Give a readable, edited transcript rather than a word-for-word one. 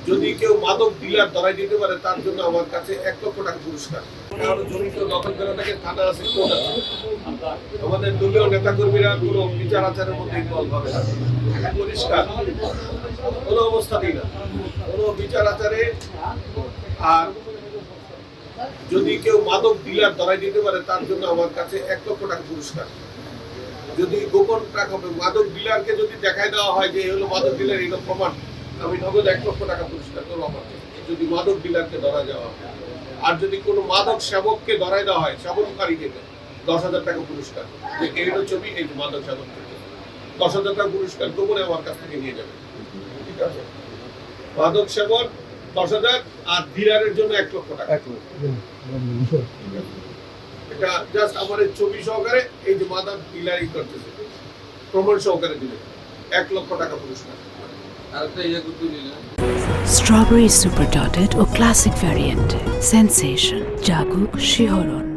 যদি কেউ মাদক ডিলার ধরাই দিতে পারে তার জন্য আমার কাছে 1,00,000 টাকা পুরস্কার। কারণ জড়িত দখল করা থেকে থানা আছে, কোর্ট আছে। আমাদের দলীয় নেতাকর্মীরা কোনো বিচার আচারের মধ্যে ইনভলভ হবে না, পরিষ্কার কোনো অবস্থাতেই না, কোনো বিচার আচারে। আর যদি কেউ মাদক ডিলার ধরাই দিতে পারে তার জন্য আমার কাছে 1,00,000 টাকা পুরস্কার। যদি গোপন টাকা মাদক ডিলারকে যদি দেখাই দেওয়া হয় যে হলো মাদক ডিলার, এগুলো প্রমাণ, আমি নগদ 1,00,000 টাকা পুরস্কার করবো আমার থেকে, যদি মাদক ডিলারকে ধরা যাওয়া হয়। আর যদি কোনো মাদক সেবককে ধরাই দেওয়া হয়, সেবনকারীকে 10,000 টাকা পুরস্কার, যে এইগুলো ছবি এই মাদক সেবন করতে 10,000 টাকা পুরস্কার গোপনে আমার কাছ থেকে নিয়ে যাবে। ঠিক আছে, মাদক সেবন 10,000 আর ডিলারের জন্য 1,00,000 টাকা। এটা জাস্ট আমার ছবি সহকারে এই যে মাদক ডিলারই করতেছে প্রমাণ সহকারে দিলে 1,00,000 টাকা পুরস্কার। Strawberry super dotted or classic variant. Sensation. Jaguk Shihoron.